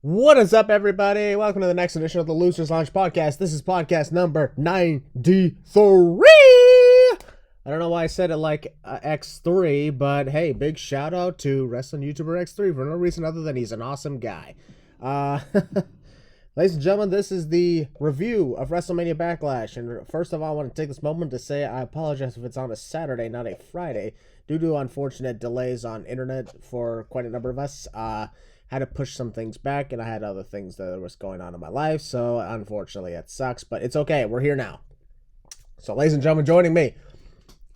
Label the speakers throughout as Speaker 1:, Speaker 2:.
Speaker 1: What is up, everybody? Welcome to the next edition of the Losers Lounge podcast. This is podcast number 93. I don't know why I said it like X3, but hey, big shout out to wrestling YouTuber X3 for no reason other than he's an awesome guy. Ladies and gentlemen, this is the review of WrestleMania Backlash. And first of all, I want to take this moment to say I apologize if it's on a Saturday, not a Friday, due to unfortunate delays on internet for quite a number of us. Had to push some things back, and I had other things that was going on in my life, so unfortunately it sucks, but it's okay. We're here now. So, ladies and gentlemen, joining me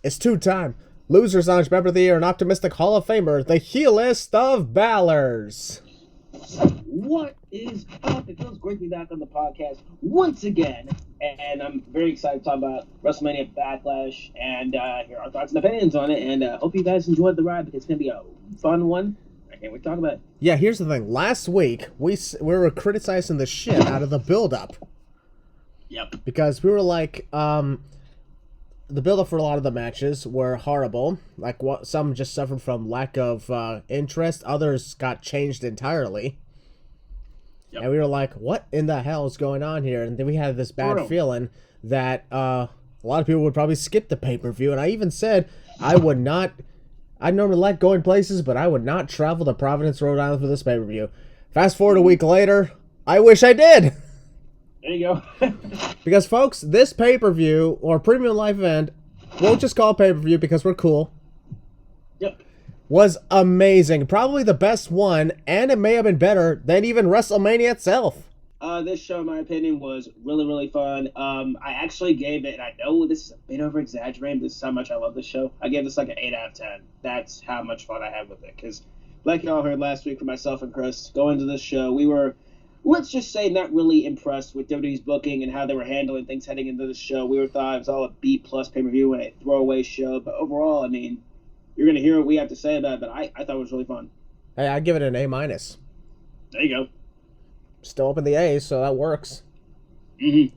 Speaker 1: is two-time Losers Lounge Member of the Year and Optimistic Hall of Famer, the heelest of Balors.
Speaker 2: What is up? It feels great to be back on the podcast once again, and I'm very excited to talk about WrestleMania Backlash and hear our thoughts and opinions on it, and hope you guys enjoyed the ride because it's going to be a fun one. I can't wait to talk about it.
Speaker 1: Yeah, here's the thing. Last week, we were criticizing the shit out of the buildup.
Speaker 2: Yep.
Speaker 1: Because we were like, the buildup for a lot of the matches were horrible. Like, some just suffered from lack of interest. Others got changed entirely. Yep. And we were like, what in the hell is going on here? And then we had this bad feeling that a lot of people would probably skip the pay-per-view. And I even said I normally like going places, but I would not travel to Providence, Rhode Island for this pay-per-view. Fast forward a week later, I wish I did.
Speaker 2: There you go.
Speaker 1: Because, folks, this pay-per-view, or premium live event, we'll just call it pay-per-view because we're cool.
Speaker 2: Yep.
Speaker 1: Was amazing. Probably the best one, and it may have been better than even WrestleMania itself.
Speaker 2: This show, in my opinion, was really, really fun. I actually gave it, and I know this is a bit over-exaggerating, this is how much I love this show. I gave this like an 8 out of 10. That's how much fun I had with it. Because, like y'all heard last week from myself and Chris, going to this show, we were, let's just say, not really impressed with WWE's booking and how they were handling things heading into the show. We thought it was all a B-plus pay-per-view and a throwaway show. But overall, I mean, you're going to hear what we have to say about it, but I thought it was really fun.
Speaker 1: Hey, I'd give it an A-.
Speaker 2: There you go.
Speaker 1: Still up in the A's, so that works.
Speaker 2: Mm-hmm.
Speaker 1: You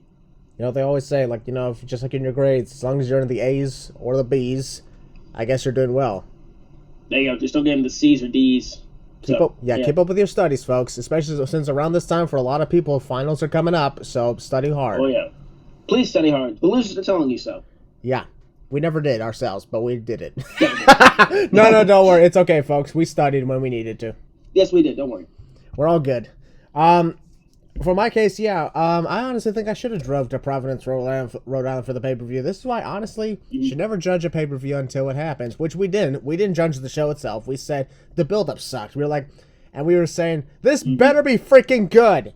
Speaker 1: know, they always say, like, you know, if, just like in your grades, as long as you're in the A's or the B's, I guess you're doing well.
Speaker 2: There you go. Just don't get into C's or D's.
Speaker 1: Keep up with your studies, folks, especially since around this time for a lot of people, finals are coming up, so study hard.
Speaker 2: Oh, yeah. Please study hard. The losers are telling you so.
Speaker 1: Yeah. We never did ourselves, but we did it. No, don't worry. It's okay, folks. We studied when we needed to.
Speaker 2: Yes, we did. Don't worry.
Speaker 1: We're all good. For my case, I honestly think I should have drove to Providence, Rhode Island for the pay-per-view. This is why, honestly, you should never judge a pay-per-view until it happens, which we didn't. We didn't judge the show itself. We said the build-up sucked. We were saying, this better be freaking good.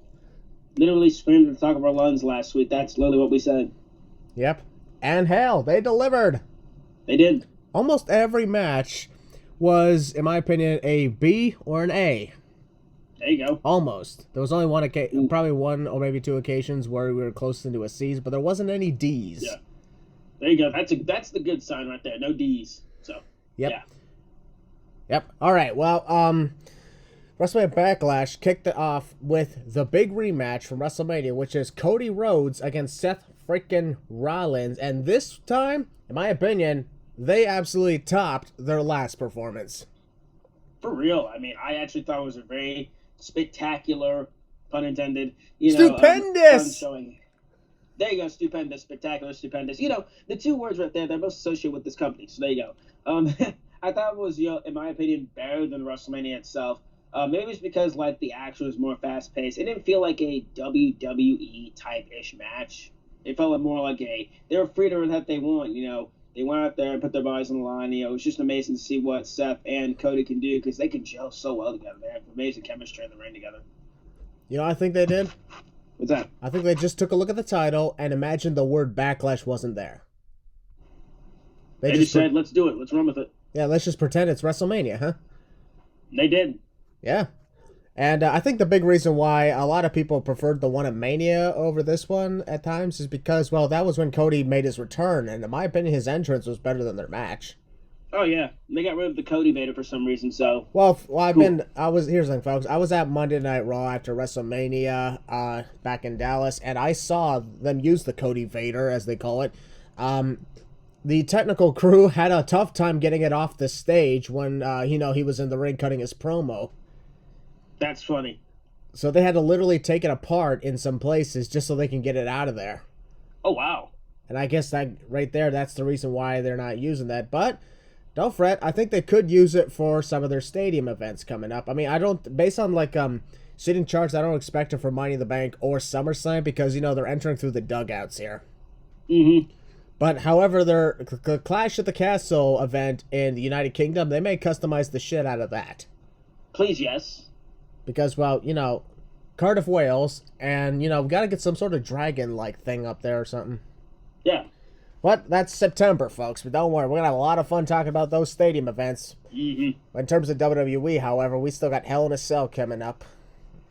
Speaker 2: Literally screamed at the top of our lungs last week. That's literally what we said.
Speaker 1: Yep. And hell, they delivered.
Speaker 2: They did.
Speaker 1: Almost every match was, in my opinion, a B or an A.
Speaker 2: There you go.
Speaker 1: Almost. There was only probably one or maybe two occasions where we were close into a C's, but there wasn't any D's.
Speaker 2: Yeah. There you go. That's the good sign right there. No D's. So.
Speaker 1: Yep.
Speaker 2: Yeah.
Speaker 1: Yep. All right. Well, WrestleMania Backlash kicked it off with the big rematch from WrestleMania, which is Cody Rhodes against Seth freaking Rollins, and this time, in my opinion, they absolutely topped their last performance.
Speaker 2: For real. I mean, I actually thought it was a very spectacular, pun intended,
Speaker 1: stupendous
Speaker 2: fun showing. There you go, stupendous, spectacular, stupendous. You know, the two words right there, they're most associated with this company. So there you go. I thought it was, in my opinion, better than WrestleMania itself. Maybe it's because, like, the action was more fast-paced. It didn't feel like a WWE type-ish match. It felt more like they were free to do what they want, They went out there and put their bodies on the line. It was just amazing to see what Seth and Cody can do because they can gel so well together. They have amazing chemistry in the ring together.
Speaker 1: You know what I think they did?
Speaker 2: What's that?
Speaker 1: I think they just took a look at the title and imagined the word Backlash wasn't there.
Speaker 2: They just said, let's do it. Let's run with it.
Speaker 1: Yeah, let's just pretend it's WrestleMania, huh?
Speaker 2: They did.
Speaker 1: Yeah. And I think the big reason why a lot of people preferred the one at Mania over this one at times is because, well, that was when Cody made his return, and in my opinion, his entrance was better than their match.
Speaker 2: Oh, yeah. They got rid of the Cody beta for some reason, so...
Speaker 1: Here's the thing, folks. I was at Monday Night Raw after WrestleMania back in Dallas, and I saw them use the Cody Vader, as they call it. The technical crew had a tough time getting it off the stage when, he was in the ring cutting his promo.
Speaker 2: That's funny.
Speaker 1: So they had to literally take it apart in some places just so they can get it out of there.
Speaker 2: Oh, wow.
Speaker 1: And I guess that right there, that's the reason why they're not using that. But don't fret. I think they could use it for some of their stadium events coming up. I mean, I don't, based on like seating charts, I don't expect it for Money in the Bank or SummerSlam because, you know, they're entering through the dugouts here.
Speaker 2: Mm-hmm.
Speaker 1: But however, their Clash at the Castle event in the United Kingdom, they may customize the shit out of that.
Speaker 2: Please, yes.
Speaker 1: Because, well, you know, Cardiff, Wales, and, you know, we got to get some sort of dragon-like thing up there or something.
Speaker 2: Yeah.
Speaker 1: But that's September, folks. But don't worry, we're going to have a lot of fun talking about those stadium events.
Speaker 2: Mm-hmm.
Speaker 1: In terms of WWE, however, we still got Hell in a Cell coming up.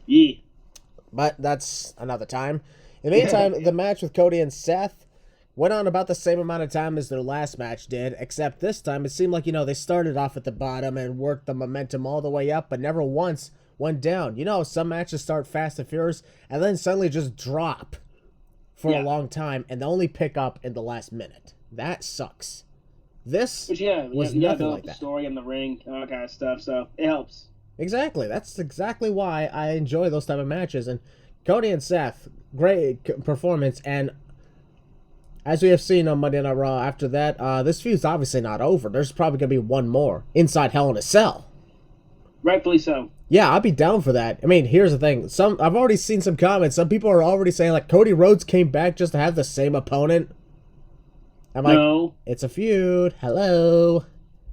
Speaker 2: Yeah.
Speaker 1: But that's another time. In the meantime, the match with Cody and Seth went on about the same amount of time as their last match did, except this time it seemed like, you know, they started off at the bottom and worked the momentum all the way up, but never once went down. You know, some matches start fast and furious and then suddenly just drop for a long time and they only pick up in the last minute. That sucks. This was nothing like that.
Speaker 2: Story in the ring, all that kind of stuff, so it helps.
Speaker 1: Exactly. That's exactly why I enjoy those type of matches. And Cody and Seth, great performance. And as we have seen on Monday Night Raw after that, this feud's obviously not over. There's probably going to be one more inside Hell in a Cell.
Speaker 2: Rightfully so.
Speaker 1: Yeah, I'd be down for that. I mean, here's the thing. I've already seen some comments. Some people are already saying, like, Cody Rhodes came back just to have the same opponent. I'm like, no. It's a feud. Hello.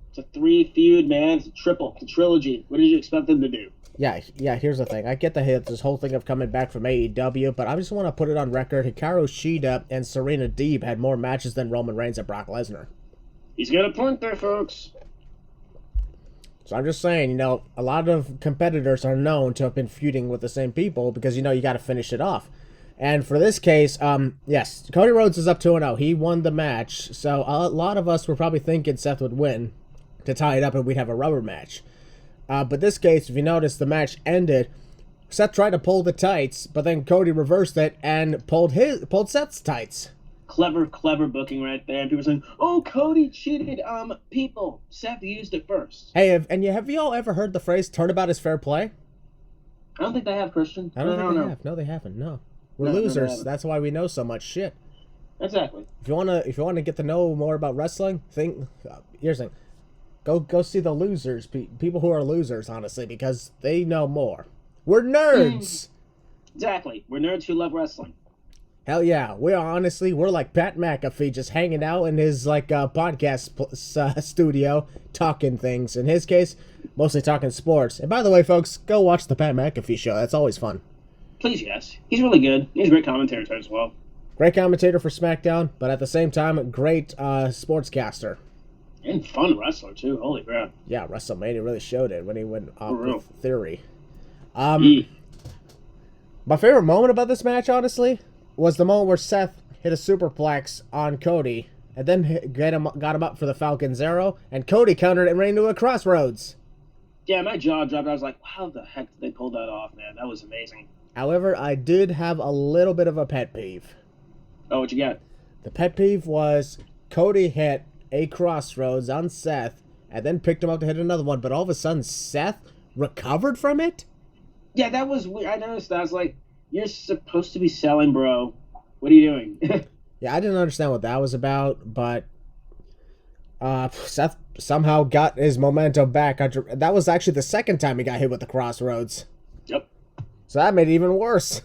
Speaker 2: It's a 3 feud, man. It's a triple. It's a trilogy. What did you expect them to do?
Speaker 1: Yeah, here's the thing. I get this whole thing of coming back from AEW, but I just want to put it on record. Hikaru Shida and Serena Deeb had more matches than Roman Reigns and Brock Lesnar.
Speaker 2: He's got a point there, folks.
Speaker 1: So I'm just saying, you know, a lot of competitors are known to have been feuding with the same people because, you know, you got to finish it off. And for this case, yes, Cody Rhodes is up 2-0. He won the match. So a lot of us were probably thinking Seth would win to tie it up and we'd have a rubber match. But this case, if you notice, the match ended. Seth tried to pull the tights, but then Cody reversed it and pulled Seth's tights.
Speaker 2: Clever booking right there. And people saying, "Oh, Cody cheated." People, Seth used it first.
Speaker 1: Hey, have you all ever heard the phrase "turnabout is fair play"?
Speaker 2: I don't think they have, Christian.
Speaker 1: I don't think they have. No, they haven't. No, we're losers. That's why we know so much shit.
Speaker 2: Exactly.
Speaker 1: If you wanna get to know more about wrestling, here's the thing. Go see the losers, people who are losers, honestly, because they know more. We're nerds.
Speaker 2: Exactly. We're nerds who love wrestling.
Speaker 1: Hell yeah. We're like Pat McAfee just hanging out in his podcast studio talking things. In his case, mostly talking sports. And by the way, folks, go watch the Pat McAfee show. That's always fun.
Speaker 2: Please, yes. He's really good. He's a great commentator as well.
Speaker 1: Great commentator for SmackDown, but at the same time, a great sportscaster.
Speaker 2: And fun wrestler, too. Holy crap.
Speaker 1: Yeah, WrestleMania really showed it when he went off with Theory. My favorite moment about this match, honestly, was the moment where Seth hit a superplex on Cody and then got him up for the Falcon Zero, and Cody countered it and ran into a crossroads.
Speaker 2: Yeah, my jaw dropped. I was like, how the heck did they pull that off, man? That was amazing.
Speaker 1: However, I did have a little bit of a pet peeve.
Speaker 2: Oh, what you got?
Speaker 1: The pet peeve was Cody hit a crossroads on Seth and then picked him up to hit another one, but all of a sudden Seth recovered from it?
Speaker 2: Yeah, that was weird. I noticed that. I was like, you're supposed to be selling, bro. What are you doing?
Speaker 1: Yeah, I didn't understand what that was about, but Seth somehow got his momentum back. That was actually the second time he got hit with the crossroads.
Speaker 2: Yep.
Speaker 1: So that made it even worse.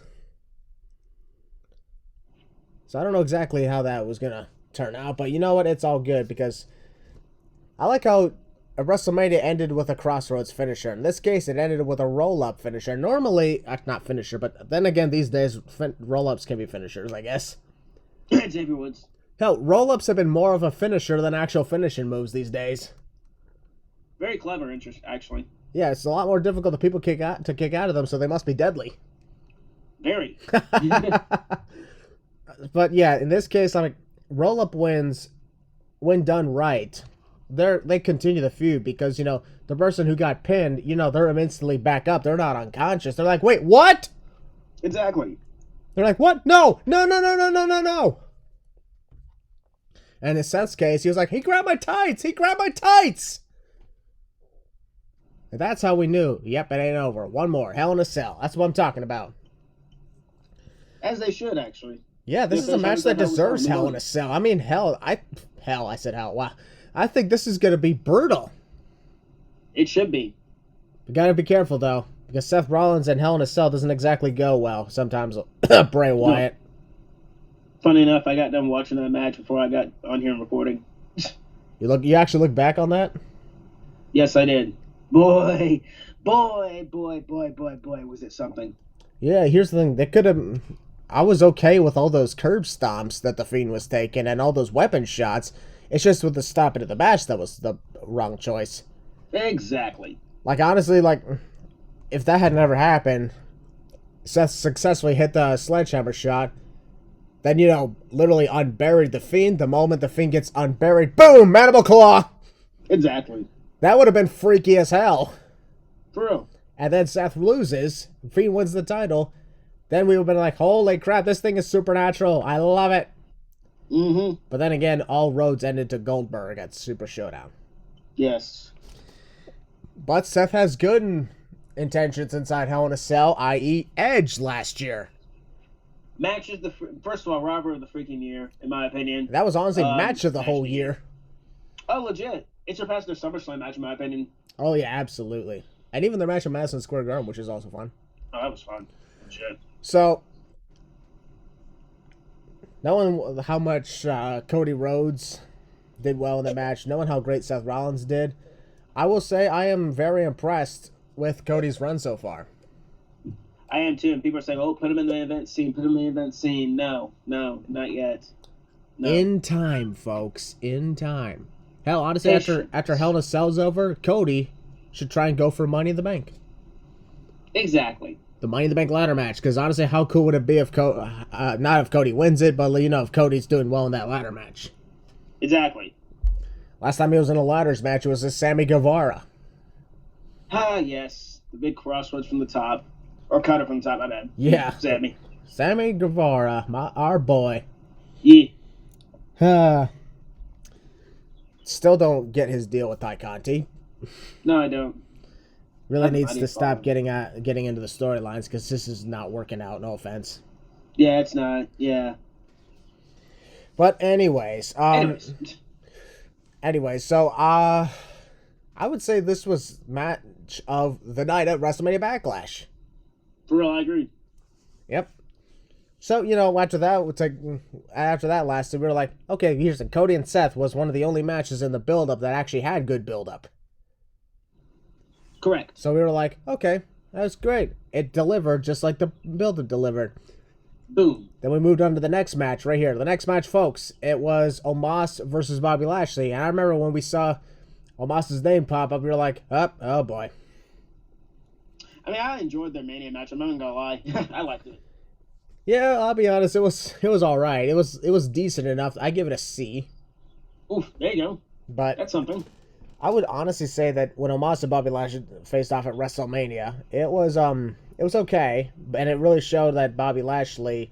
Speaker 1: So I don't know exactly how that was going to turn out, but you know what? It's all good because I like how a WrestleMania ended with a crossroads finisher. In this case, it ended with a roll-up finisher. Normally, not finisher, but then again, these days, roll-ups can be finishers, I guess.
Speaker 2: Xavier Woods.
Speaker 1: Hell, roll-ups have been more of a finisher than actual finishing moves these days.
Speaker 2: Very clever, actually.
Speaker 1: Yeah, it's a lot more difficult to people kick out of them, so they must be deadly.
Speaker 2: Very.
Speaker 1: But yeah, in this case, roll-up wins, when done right, they continue the feud because, you know, the person who got pinned, you know, they're instantly back up. They're not unconscious. They're like, wait, what?
Speaker 2: Exactly.
Speaker 1: They're like, what? No. And in Seth's case, he was like, he grabbed my tights. That's how we knew. Yep, it ain't over. One more. Hell in a Cell. That's what I'm talking about.
Speaker 2: As they should, actually.
Speaker 1: Yeah, this is a match that deserves Hell in a Cell. I mean, I said hell. Wow. I think this is going to be brutal.
Speaker 2: It should be.
Speaker 1: We got to be careful, though, because Seth Rollins and Hell in a Cell doesn't exactly go well sometimes. Bray Wyatt.
Speaker 2: No. Funny enough, I got done watching that match before I got on here and recording.
Speaker 1: You actually look back on that?
Speaker 2: Yes, I did. Boy, was it something.
Speaker 1: Yeah, here's the thing. They could have... I was okay with all those curb stomps that The Fiend was taking and all those weapon shots. It's just with the stopping of the match that was the wrong choice.
Speaker 2: Exactly.
Speaker 1: Like, honestly, like, if that had never happened, Seth successfully hit the sledgehammer shot, then, you know, literally unburied The Fiend. The moment The Fiend gets unburied, boom, mandible claw!
Speaker 2: Exactly.
Speaker 1: That would have been freaky as hell.
Speaker 2: For real.
Speaker 1: And then Seth loses, Fiend wins the title, then we would have been like, holy crap, this thing is supernatural. I love it.
Speaker 2: Mm-hmm.
Speaker 1: But then again, all roads ended to Goldberg at Super Showdown.
Speaker 2: Yes.
Speaker 1: But Seth has good intentions inside Hell in a Cell, i.e. Edge last year.
Speaker 2: Match is first of all, robber of the freaking year, in my opinion.
Speaker 1: That was honestly match of the whole year.
Speaker 2: Oh, legit. It surpassed their SummerSlam match, in my opinion.
Speaker 1: Oh, yeah, absolutely. And even their match at Madison Square Garden, which is also fun.
Speaker 2: Oh, that was fun. Legit.
Speaker 1: So, knowing how much Cody Rhodes did well in the match, knowing how great Seth Rollins did, I will say I am very impressed with Cody's run so far.
Speaker 2: I am too, and people are saying, oh, put him in the event scene, put him in the event scene. No, not yet. No.
Speaker 1: In time, folks. In time. Hell, honestly, after Hell in a Cell's over, Cody should try and go for Money in the Bank.
Speaker 2: Exactly.
Speaker 1: The Money in the Bank ladder match, because honestly, how cool would it be if not if Cody wins it, but you know, if Cody's doing well in that ladder match.
Speaker 2: Exactly.
Speaker 1: Last time he was in a ladders match, it was with Sammy Guevara.
Speaker 2: Ah, yes, the big crossroads from the top, or cut it from the top. My bad.
Speaker 1: Yeah,
Speaker 2: Sammy
Speaker 1: Guevara, our boy.
Speaker 2: Yeah.
Speaker 1: Still don't get his deal with Ty Conti.
Speaker 2: No, I don't.
Speaker 1: Really needs to stop getting into the storylines because this is not working out. No offense.
Speaker 2: Yeah, it's not. Yeah.
Speaker 1: But anyways, so I would say this was match of the night at WrestleMania Backlash.
Speaker 2: For real, I agree.
Speaker 1: Yep. So, you know, after that lasted, we were like, okay, here's the Cody and Seth was one of the only matches in the build-up that actually had good build-up.
Speaker 2: Correct.
Speaker 1: So we were like, okay, that's great. It delivered just like the build-up delivered.
Speaker 2: Boom.
Speaker 1: Then we moved on to the next match right here. The next match, folks, it was Omos versus Bobby Lashley. And I remember when we saw Omos's name pop up, we were like, oh boy.
Speaker 2: I mean, I enjoyed their Mania match. I'm not even gonna lie. I liked it.
Speaker 1: Yeah, I'll be honest. It was all right. It was decent enough. I give it a C.
Speaker 2: Oof, there you go.
Speaker 1: But
Speaker 2: that's something.
Speaker 1: I would honestly say that when Omos and Bobby Lashley faced off at WrestleMania, it was okay, and it really showed that Bobby Lashley,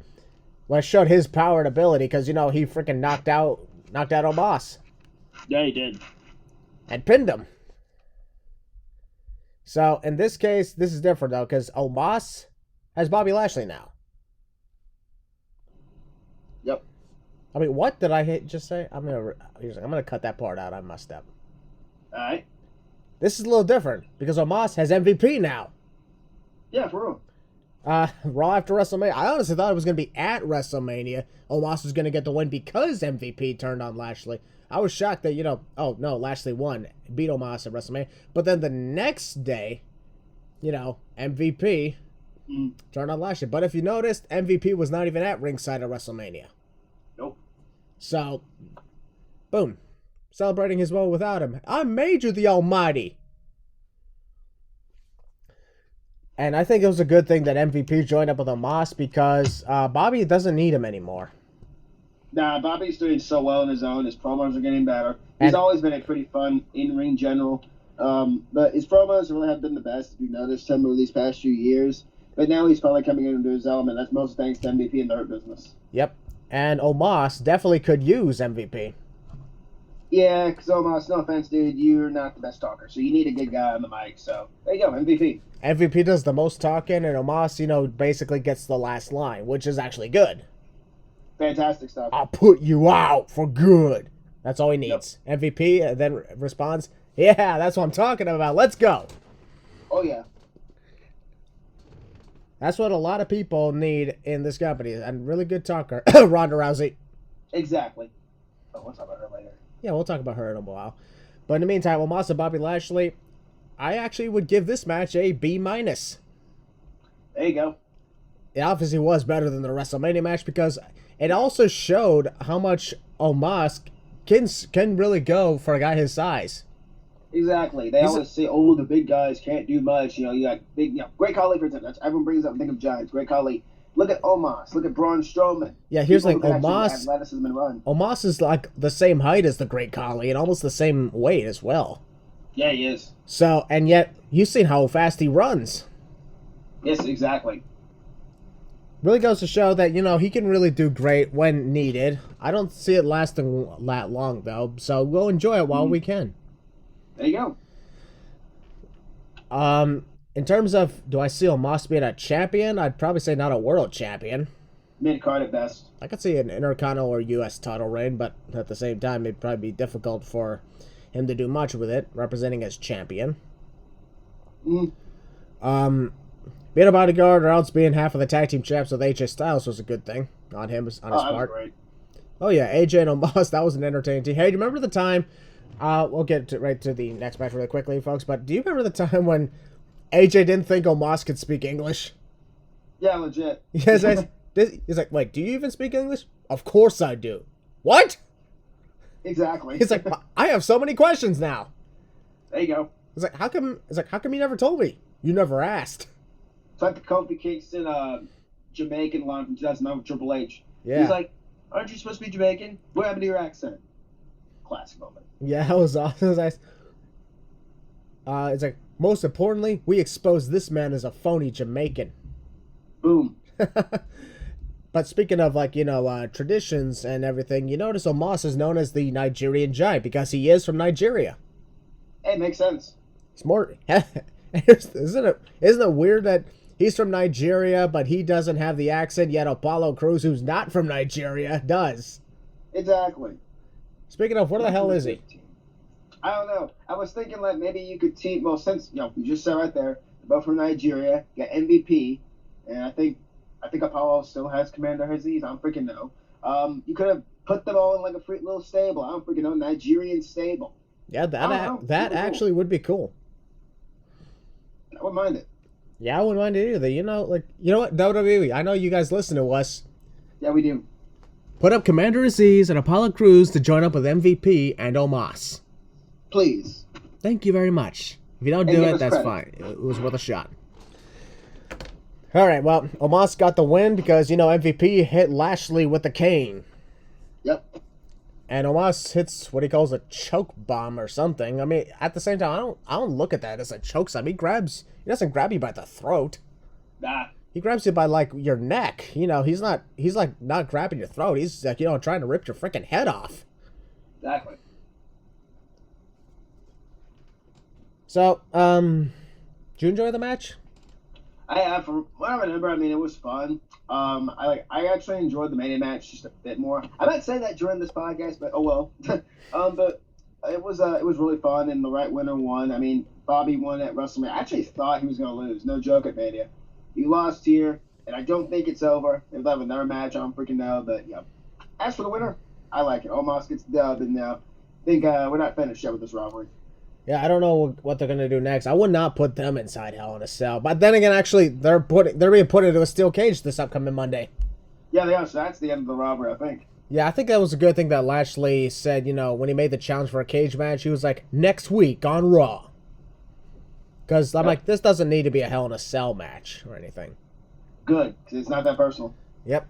Speaker 1: well, it showed his power and ability because you know he freaking knocked out Omos.
Speaker 2: Yeah, he did.
Speaker 1: And pinned him. So in this case, this is different though because Omos has Bobby Lashley now.
Speaker 2: Yep.
Speaker 1: I mean, what did I just say? I'm gonna cut that part out. I messed up.
Speaker 2: All right.
Speaker 1: This is a little different because Omos has MVP now.
Speaker 2: Yeah, for real.
Speaker 1: Raw after WrestleMania. I honestly thought it was going to be at WrestleMania. Omos was going to get the win because MVP turned on Lashley. I was shocked that, you know, oh no, Lashley won, beat Omos at WrestleMania. But then the next day, you know, MVP turned on Lashley. But if you noticed, MVP was not even at ringside at WrestleMania.
Speaker 2: Nope.
Speaker 1: So, boom. Celebrating his woe without him. I made you the Almighty. And I think it was a good thing that MVP joined up with Omos because Bobby doesn't need him anymore.
Speaker 2: Nah, Bobby's doing so well on his own. His promos are getting better. He's always been a pretty fun in-ring general. But his promos really have been the best, if you've noticed him over these past few years. But now he's finally coming into his element. That's most thanks to MVP and the Hurt Business.
Speaker 1: Yep. And Omos definitely could use MVP.
Speaker 2: Yeah, because Omos, no offense, dude, you're not the best talker, so you need a good guy on the mic. So there you go, MVP.
Speaker 1: MVP does the most talking, and Omos, basically gets the last line, which is actually good.
Speaker 2: Fantastic stuff.
Speaker 1: I'll put you out for good. That's all he needs. Yep. MVP then responds, yeah, that's what I'm talking about. Let's go.
Speaker 2: Oh, yeah.
Speaker 1: That's what a lot of people need in this company. And really good talker. Ronda Rousey.
Speaker 2: Exactly. Oh, we'll talk about her later.
Speaker 1: Yeah, we'll talk about her in a while. But in the meantime, Omos and Bobby Lashley, I actually would give this match a B-.
Speaker 2: There you go.
Speaker 1: It obviously was better than the WrestleMania match because it also showed how much Omos can really go for a guy his size.
Speaker 2: Exactly. They always say, "Oh, the big guys can't do much." You got big, Great Khali, for example. Everyone brings up and think of giants. Great Khali. Look at Omos. Look at Braun Strowman.
Speaker 1: Yeah, here's like Omos.
Speaker 2: Athleticism and run.
Speaker 1: Omos is like the same height as the Great Khali and almost the same weight as well.
Speaker 2: Yeah, he is.
Speaker 1: So, and yet you've seen how fast he runs.
Speaker 2: Yes, exactly.
Speaker 1: Really goes to show that, he can really do great when needed. I don't see it lasting that long, though, so we'll enjoy it while we can.
Speaker 2: There you go.
Speaker 1: In terms of, do I see Omos being a champion? I'd probably say not a world champion.
Speaker 2: Mid-card at best.
Speaker 1: I could see an Intercontinental or U.S. title reign, but at the same time, it'd probably be difficult for him to do much with it, representing as champion. Being a bodyguard or else being half of the tag team champs with AJ Styles was a good thing on his part.
Speaker 2: Great.
Speaker 1: Oh yeah, AJ and Omos, that was an entertaining team. Hey, do you remember the time? We'll get right to the next match really quickly, folks. But do you remember the time when AJ didn't think Omos could speak English?
Speaker 2: Yeah, legit.
Speaker 1: Yes, he's like, wait, do you even speak English? Of course I do. What?
Speaker 2: Exactly.
Speaker 1: He's like, I have so many questions now.
Speaker 2: There you go.
Speaker 1: He's like, how come you never told me? You never asked.
Speaker 2: It's like the Kofi Kingston Jamaican line from 2009 with Triple H.
Speaker 1: Yeah.
Speaker 2: He's like, aren't you supposed to be Jamaican? What happened to your accent? Classic moment.
Speaker 1: Yeah, that was awesome. It was nice. It's like, most importantly, we exposed this man as a phony Jamaican.
Speaker 2: Boom.
Speaker 1: But speaking of, traditions and everything, you notice Omos is known as the Nigerian Giant because he is from Nigeria.
Speaker 2: Hey, makes sense.
Speaker 1: It's more... Isn't it weird that he's from Nigeria, but he doesn't have the accent, yet Apollo Crews, who's not from Nigeria, does?
Speaker 2: Exactly.
Speaker 1: Speaking of, where the hell is he?
Speaker 2: I don't know. I was thinking maybe you could team. Well, since you just said right there, they're both from Nigeria, got MVP, and I think Apollo still has Commander Aziz. I don't freaking know. You could have put them all in like a free little stable. I don't freaking know, Nigerian stable.
Speaker 1: Yeah, that actually would be cool.
Speaker 2: I wouldn't mind it.
Speaker 1: Yeah, I wouldn't mind it either. You know what, WWE, I know you guys listen to us.
Speaker 2: Yeah, we do.
Speaker 1: Put up Commander Aziz and Apollo Crews to join up with MVP and Omos.
Speaker 2: Please.
Speaker 1: Thank you very much. If you don't do it, that's fine. It was worth a shot. All right, well, Omos got the win because, MVP hit Lashley with the cane.
Speaker 2: Yep.
Speaker 1: And Omos hits what he calls a choke bomb or something. I mean, at the same time, I don't look at that as a choke slam. He doesn't grab you by the throat.
Speaker 2: Nah.
Speaker 1: He grabs you by your neck. He's not grabbing your throat. He's like, trying to rip your freaking head off.
Speaker 2: Exactly.
Speaker 1: So, did you enjoy the match?
Speaker 2: From what I remember, it was fun. I actually enjoyed the Mania match just a bit more. I might say that during this podcast, but oh well. But it was really fun, and the right winner won. Bobby won at WrestleMania. I actually thought he was going to lose. No joke at Mania. He lost here, and I don't think it's over. If they have another match, I don't freaking know. But yeah, as for the winner, I like it. Omos gets the dub, and I think we're not finished yet with this rivalry.
Speaker 1: Yeah, I don't know what they're gonna do next. I would not put them inside Hell in a Cell, but then again, actually, they're being put into a steel cage this upcoming Monday.
Speaker 2: Yeah, they are. So that's the end of the rivalry, I think.
Speaker 1: Yeah, I think that was a good thing that Lashley said. When he made the challenge for a cage match, he was like, "Next week on Raw," because I'm like, this doesn't need to be a Hell in a Cell match or anything.
Speaker 2: Good, because it's not that personal.
Speaker 1: Yep,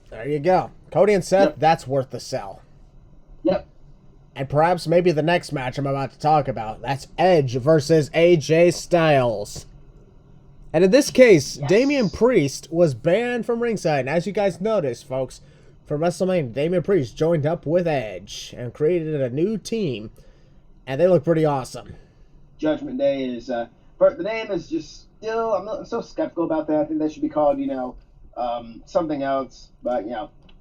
Speaker 1: there you go. Cody and Seth, that's worth the sell.
Speaker 2: Yep.
Speaker 1: And perhaps maybe the next match I'm about to talk about. That's Edge versus AJ Styles. And in this case, yes. Damian Priest was banned from ringside. And as you guys noticed, folks, for WrestleMania, Damian Priest joined up with Edge and created a new team, and they look pretty awesome.
Speaker 2: Judgment Day is, but the name is just still, I'm so skeptical about that. I think that should be called, something else, but,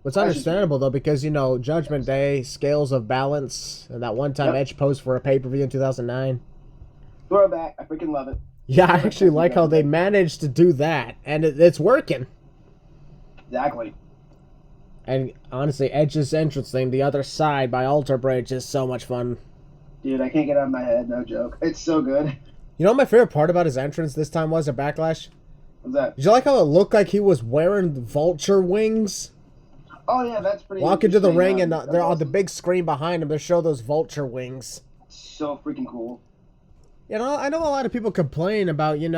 Speaker 1: It's understandable, though, because, Judgment Day, Scales of Balance, and that one-time Edge post for a pay-per-view in 2009.
Speaker 2: Throwback. I freaking love it.
Speaker 1: Yeah, I actually like how they managed to do that, and it's working.
Speaker 2: Exactly.
Speaker 1: And honestly, Edge's entrance thing, The Other Side by Alter Bridge, is so much fun.
Speaker 2: Dude, I can't get it out of my head, no joke. It's so good.
Speaker 1: You know what my favorite part about his entrance this time was at Backlash?
Speaker 2: What's that?
Speaker 1: Did you like how it looked like he was wearing vulture wings?
Speaker 2: Oh, yeah, that's pretty
Speaker 1: Walk into the ring, and they're on
Speaker 2: awesome.
Speaker 1: the big screen behind him. They show those vulture wings.
Speaker 2: So freaking cool.
Speaker 1: I know a lot of people complain about, stage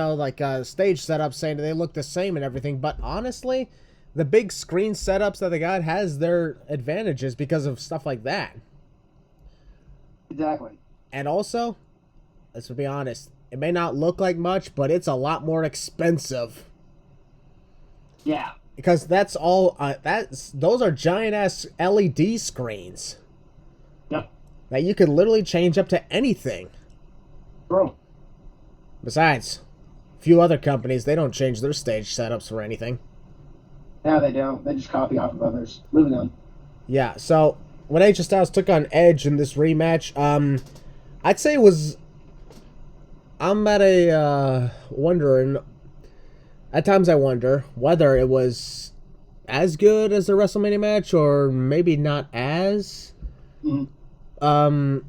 Speaker 1: setups saying they look the same and everything, but honestly, the big screen setups that they got has their advantages because of stuff like that.
Speaker 2: Exactly.
Speaker 1: And also, let's be honest, it may not look like much, but it's a lot more expensive.
Speaker 2: Yeah.
Speaker 1: Because that's all, those are giant-ass LED screens.
Speaker 2: Yep.
Speaker 1: That you can literally change up to anything.
Speaker 2: Bro.
Speaker 1: Besides, a few other companies, they don't change their stage setups for anything.
Speaker 2: No, they don't. They just copy off of others. Moving on.
Speaker 1: Yeah, so when AJ Styles took on Edge in this rematch, I'd say it was... I'm at a, wondering... At times I wonder whether it was as good as the WrestleMania match or maybe not as.
Speaker 2: Mm-hmm.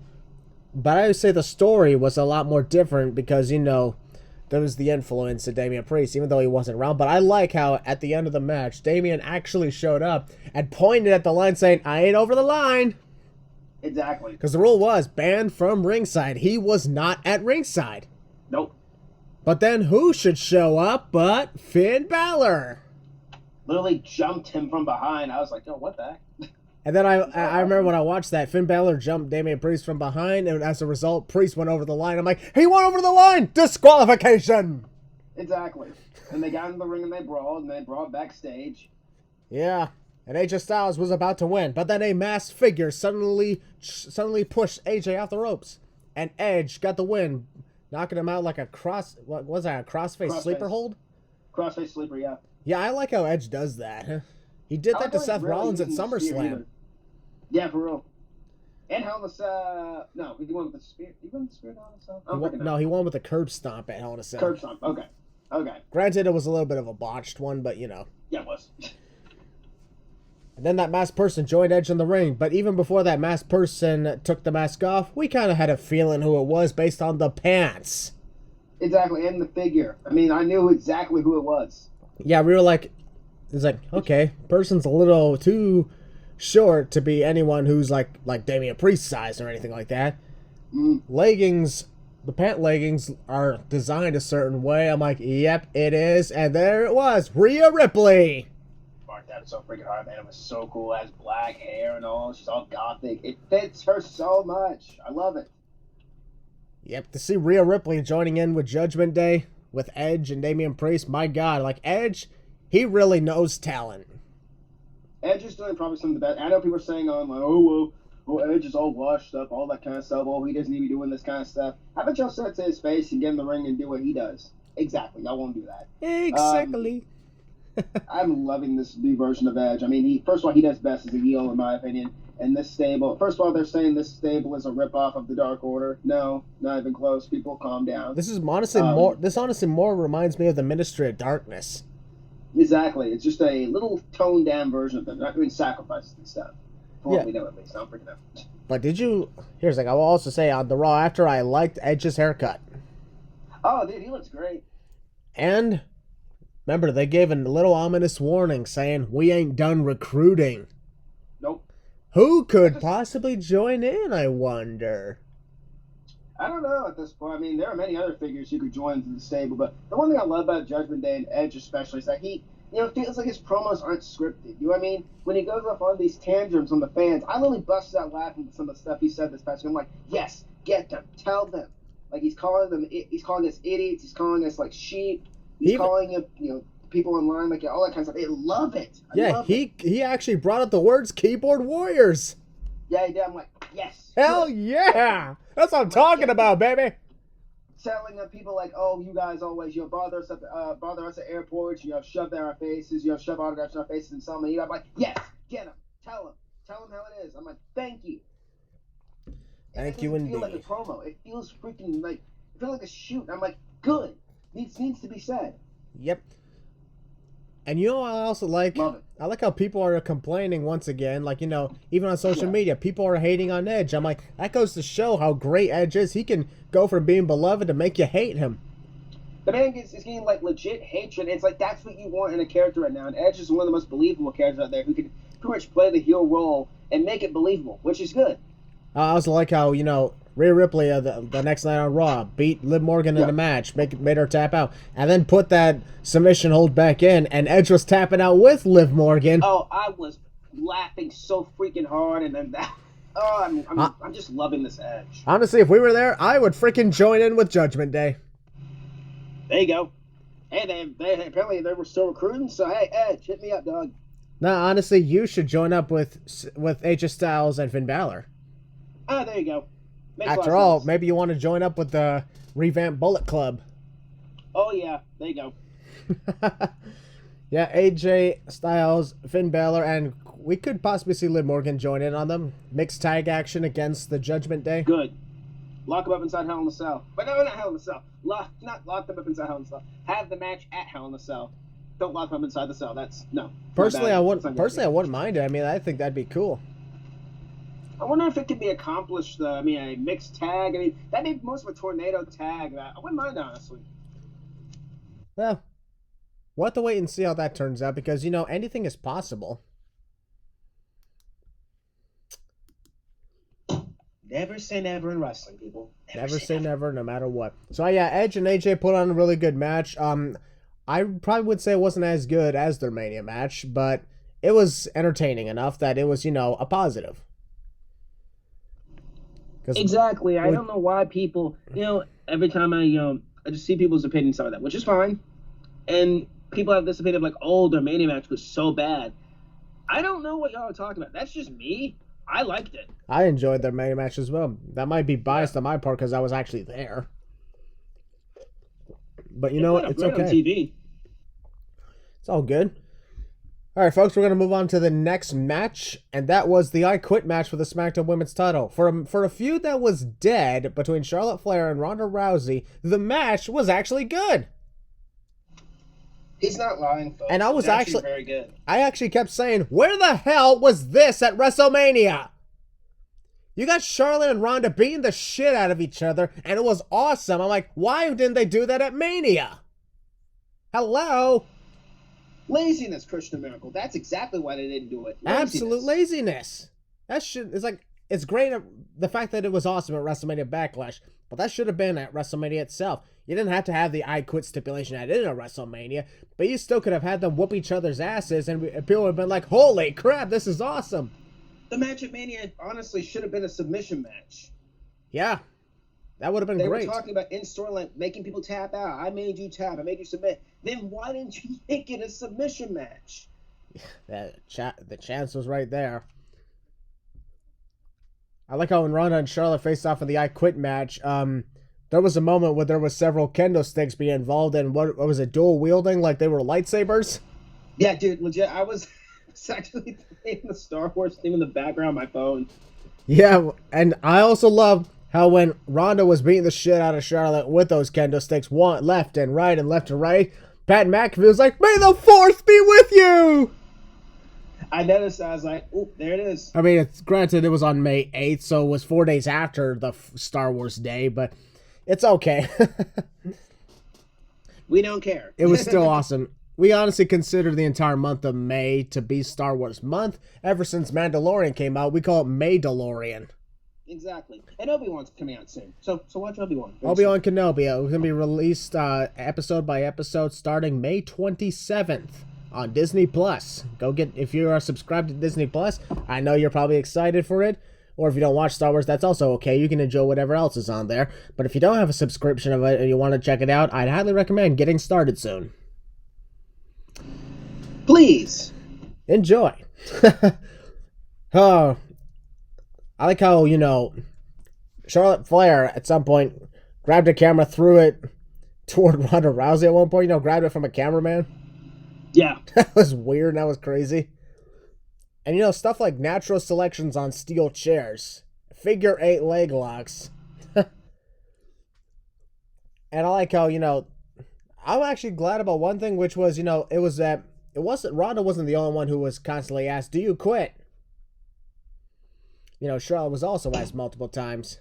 Speaker 1: But I would say the story was a lot more different because, there was the influence of Damian Priest, even though he wasn't around. But I like how at the end of the match, Damian actually showed up and pointed at the line saying, "I ain't over the line."
Speaker 2: Exactly.
Speaker 1: Because the rule was banned from ringside. He was not at ringside.
Speaker 2: Nope.
Speaker 1: But then who should show up but Finn Balor?
Speaker 2: Literally jumped him from behind. I was like, yo, what the heck?
Speaker 1: And then I remember when I watched that, Finn Balor jumped Damian Priest from behind, and as a result, Priest went over the line. I'm like, he went over the line! Disqualification!
Speaker 2: Exactly. And they got in the ring and they brawled backstage.
Speaker 1: Yeah, and AJ Styles was about to win, but then a masked figure suddenly pushed AJ off the ropes, and Edge got the win, knocking him out like a crossface sleeper hold?
Speaker 2: Crossface sleeper, yeah.
Speaker 1: Yeah, I like how Edge does that. He did that to Seth Rollins at SummerSlam.
Speaker 2: Yeah, for real. And Hell in a Cell. No, he won with the spear. He won with the spear Hell in a Cell?
Speaker 1: No, he won with a curb stomp at Hell in a Cell.
Speaker 2: Curb stomp, okay.
Speaker 1: Granted, it was a little bit of a botched one, but
Speaker 2: Yeah, it was.
Speaker 1: And then that masked person joined Edge in the ring, but even before that masked person took the mask off, we kind of had a feeling who it was based on the pants.
Speaker 2: Exactly, and the figure. I mean, I knew exactly who it was.
Speaker 1: Yeah, we were like, it's like, okay, person's a little too short to be anyone who's like Damian Priest size or anything like that. Leggings, the pant leggings are designed a certain way. I'm like, yep, it is. And there it was, Rhea Ripley.
Speaker 2: Mark, that was so freaking hard, man. It was so cool. Has black hair and all. She's all gothic. It fits her so much. I love it.
Speaker 1: Yep, to see Rhea Ripley joining in with Judgment Day with Edge and Damian Priest, my God, like Edge, he really knows talent.
Speaker 2: Edge is doing probably some of the best. I know people are saying on like, oh, Edge is all washed up, all that kind of stuff. Oh, he doesn't need to be doing this kind of stuff. How about y'all set to his face and get in the ring and do what he does? Exactly. Y'all won't do that.
Speaker 1: Exactly.
Speaker 2: I'm loving this new version of Edge. I mean, first of all, he does best as a heel, in my opinion. And this stable, first of all, they're saying this stable is a ripoff of the Dark Order. No, not even close. People, calm down.
Speaker 1: This is honestly more. This honestly more reminds me of the Ministry of Darkness.
Speaker 2: Exactly. It's just a little toned down version of them. They're not doing sacrifices and stuff. For what we know, at least. I'm freaking out.
Speaker 1: But did you? Here's like I will also say on the Raw after I liked Edge's haircut.
Speaker 2: Oh, dude, he looks great.
Speaker 1: And remember, they gave a little ominous warning saying we ain't done recruiting.
Speaker 2: Nope.
Speaker 1: Who could possibly join in, I wonder?
Speaker 2: I don't know at this point. I mean, there are many other figures who could join the stable, but the one thing I love about Judgment Day and Edge especially is that he, it feels like his promos aren't scripted. You know what I mean? When he goes off on these tantrums on the fans, I literally busted out laughing at some of the stuff he said this past week. I'm like, yes, get them, tell them. Like, he's calling us idiots, he's calling us, like, sheep, he's calling them, people online, like all that kind of stuff. They love it. I love it.
Speaker 1: He actually brought up the words keyboard warriors.
Speaker 2: Yeah, he did. I'm like, yes.
Speaker 1: Hell yeah! That's what I'm talking about, baby.
Speaker 2: Telling people like, oh, you guys always, bother us at airports, shove in our faces, shove autographs in our faces, and some of you. I'm like, yes, get them, tell them how it is. I'm like, thank you.
Speaker 1: Thank you indeed.
Speaker 2: It feels like a promo. It feels freaking like, it feels like a shoot. I'm like, good. Needs to be said.
Speaker 1: Yep. And you know what I also like?
Speaker 2: Love it.
Speaker 1: I like how people are complaining once again. Like, even on social media, people are hating on Edge. I'm like, that goes to show how great Edge is. He can go from being beloved to make you hate him.
Speaker 2: The man is getting, like, legit hatred. It's like, that's what you want in a character right now. And Edge is one of the most believable characters out there who can pretty much play the heel role and make it believable, which is good.
Speaker 1: I also like how, Rhea Ripley the next night on Raw beat Liv Morgan in a match, made her tap out, and then put that submission hold back in, and Edge was tapping out with Liv Morgan.
Speaker 2: Oh, I was laughing so freaking hard, and then that. Oh, I'm just loving this Edge.
Speaker 1: Honestly, if we were there, I would freaking join in with Judgment Day.
Speaker 2: There you go. Hey, they apparently they were still recruiting, so hey, Edge, hit me up, dog.
Speaker 1: No, honestly, you should join up with AJ Styles and Finn Balor.
Speaker 2: Oh, there you go.
Speaker 1: After all, maybe you want to join up with the revamped Bullet Club.
Speaker 2: Oh, yeah. There you go.
Speaker 1: Yeah, AJ Styles, Finn Balor, and we could possibly see Liv Morgan join in on them. Mixed tag action against the Judgment Day.
Speaker 2: Good. Lock them up inside Hell in a Cell. But no, not Hell in a Cell. Not lock them up inside Hell in a Cell. Have the match at Hell in a Cell. Don't lock them up inside the cell. That's, no.
Speaker 1: Personally, I wouldn't mind it. I mean, I think that'd be cool.
Speaker 2: I wonder if it could be accomplished, though. I mean, a mixed tag. I mean, that'd be most of a tornado tag. I wouldn't mind, honestly.
Speaker 1: Well, we'll have to wait and see how that turns out because, anything is possible.
Speaker 2: Never say never in wrestling, people.
Speaker 1: Never say never, no matter what. So, yeah, Edge and AJ put on a really good match. I probably would say it wasn't as good as their Mania match, but it was entertaining enough that it was, a positive.
Speaker 2: Exactly. I don't know why people, every time I just see people's opinions on that, which is fine. And people have this opinion of like, oh, their Mania match was so bad. I don't know what y'all are talking about. That's just me. I liked it.
Speaker 1: I enjoyed their Mania match as well. That might be biased on my part because I was actually there. But you know what? It's okay.
Speaker 2: On TV.
Speaker 1: It's all good. All right, folks, we're going to move on to the next match, and that was the I Quit match for the SmackDown Women's title. For a feud that was dead between Charlotte Flair and Ronda Rousey, the match was actually good.
Speaker 2: He's not lying, folks.
Speaker 1: And I was actually
Speaker 2: very good.
Speaker 1: I actually kept saying, where the hell was this at WrestleMania? You got Charlotte and Ronda beating the shit out of each other, and it was awesome. I'm like, why didn't they do that at Mania? Hello?
Speaker 2: Laziness, Christian Miracle. That's exactly why they didn't do it.
Speaker 1: Absolute laziness. That shit is like, it's great, the fact that it was awesome at WrestleMania Backlash, but that should have been at WrestleMania itself. You didn't have to have the I Quit stipulation at in a WrestleMania, but you still could have had them whoop each other's asses, and people would have been like, holy crap, this is awesome.
Speaker 2: The match at Mania, honestly, should have been a submission match.
Speaker 1: Yeah. That would have been great.
Speaker 2: They were talking about in storyline, making people tap out. I made you tap. I made you submit. Then why didn't you make it a submission match?
Speaker 1: The chance was right there. I like how when Ronda and Charlotte faced off in the I Quit match, there was a moment where there was several kendo sticks being involved in, what was it, dual wielding, like they were lightsabers?
Speaker 2: Yeah, dude, legit. I was actually playing the Star Wars theme in the background on my phone. Yeah,
Speaker 1: and I also love how when Ronda was beating the shit out of Charlotte with those kendo sticks, one left and left and right, Pat McAfee was like, "May the Force be with you!"
Speaker 2: I noticed, I was like, "Oh, there it is."
Speaker 1: I mean, it's granted it was on May 8th, so it was 4 days after the Star Wars Day, but it's okay.
Speaker 2: We don't care.
Speaker 1: It was still awesome. We honestly consider the entire month of May to be Star Wars month. Ever since Mandalorian came out, we call it May-DeLorean.
Speaker 2: Exactly. And Obi-Wan's coming out soon. So watch Obi-Wan.
Speaker 1: Obi-Wan Kenobi. It's going to be released episode by episode starting May 27th on Disney Plus. Go get, if you are subscribed to Disney Plus, I know you're probably excited for it. Or if you don't watch Star Wars, that's also okay. You can enjoy whatever else is on there. But if you don't have a subscription of it and you want to check it out, I'd highly recommend getting started soon.
Speaker 2: Please.
Speaker 1: Enjoy. Oh, I like how, Charlotte Flair at some point grabbed a camera, threw it toward Ronda Rousey at one point, grabbed it from a cameraman.
Speaker 2: Yeah.
Speaker 1: That was weird and that was crazy. And, stuff like natural selections on steel chairs, figure 8 leg locks. And I like how, I'm actually glad about one thing, which was, Ronda wasn't the only one who was constantly asked, do you quit? Charlotte was also asked multiple times.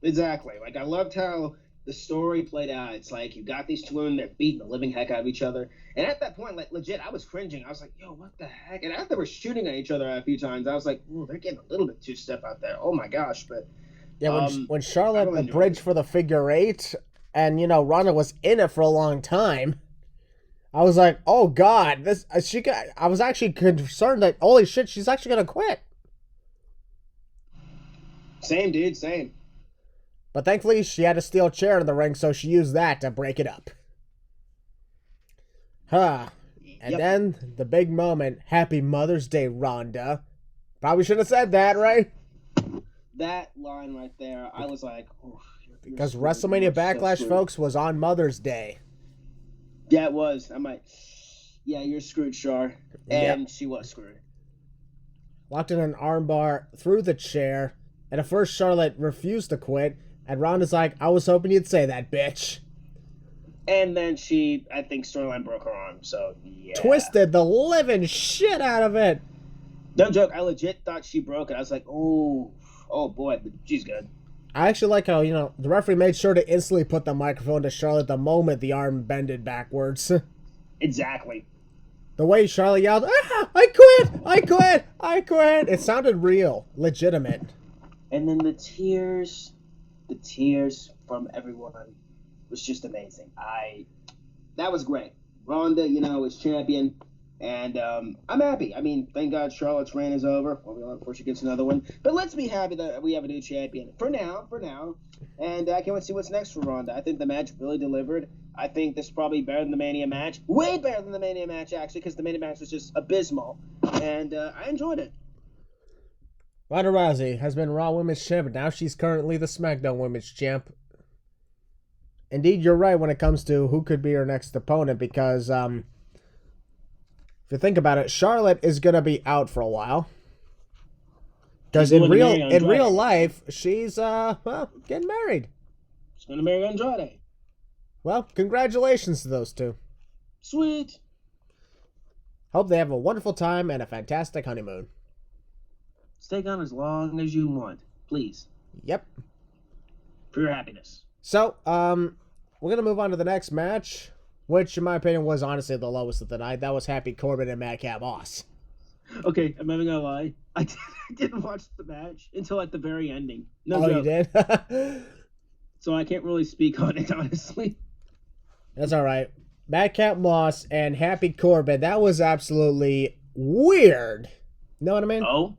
Speaker 2: Exactly. Like, I loved how the story played out. It's like you got these two women, they're beating the living heck out of each other. And at that point, like, legit, I was cringing. I was like, yo, what the heck? And after they were shooting at each other a few times, I was like, ooh, they're getting a little bit too stiff out there. Oh, my gosh. But
Speaker 1: yeah, when Charlotte really bridged for the figure 8, and, Ronda was in it for a long time, I was like, oh, God. I was actually concerned that, holy shit, she's actually going to quit.
Speaker 2: Same, dude, same.
Speaker 1: But thankfully, she had a steel chair in the ring, so she used that to break it up. And then, the big moment, Happy Mother's Day, Rhonda. Probably should have said that, right?
Speaker 2: That line right there, I was like, oh.
Speaker 1: Because WrestleMania Backlash, so folks, was on Mother's Day.
Speaker 2: Yeah, it was. Yeah, you're screwed, Char. And She was screwed.
Speaker 1: Locked in an armbar, through the chair. And at first, Charlotte refused to quit. And Ronda's like, I was hoping you'd say that, bitch.
Speaker 2: And then I think storyline broke her arm, so yeah.
Speaker 1: Twisted the living shit out of it.
Speaker 2: No joke, I legit thought she broke it. I was like, oh boy, but she's good.
Speaker 1: I actually like how, the referee made sure to instantly put the microphone to Charlotte the moment the arm bended backwards.
Speaker 2: Exactly.
Speaker 1: The way Charlotte yelled, I quit. It sounded real, legitimate.
Speaker 2: And then the tears from everyone was just amazing. That was great. Ronda, is champion, and I'm happy. I mean, thank God Charlotte's reign is over. Well, before she gets another one. But let's be happy that we have a new champion for now. And I can't wait to see what's next for Ronda. I think the match really delivered. I think this is probably better than the Mania match. Way better than the Mania match, actually, because the Mania match was just abysmal. And I enjoyed it.
Speaker 1: Ronda Rousey has been Raw Women's Champ, and now she's currently the SmackDown Women's Champ. Indeed, you're right when it comes to who could be her next opponent, because if you think about it, Charlotte is going to be out for a while. Because in real life, she's getting married.
Speaker 2: She's going to marry Andrade.
Speaker 1: Well, congratulations to those two.
Speaker 2: Sweet.
Speaker 1: Hope they have a wonderful time and a fantastic honeymoon.
Speaker 2: Stay gone as long as you want, please.
Speaker 1: Yep.
Speaker 2: For your happiness.
Speaker 1: So, we're going to move on to the next match, which, in my opinion, was honestly the lowest of the night. That was Happy Corbin and Madcap Moss.
Speaker 2: Okay, I'm not gonna lie. I didn't watch the match until at the very ending. No
Speaker 1: joke.
Speaker 2: You
Speaker 1: did?
Speaker 2: So I can't really speak on it, honestly.
Speaker 1: That's all right. Madcap Moss and Happy Corbin, that was absolutely weird. Know what I mean?
Speaker 2: Oh?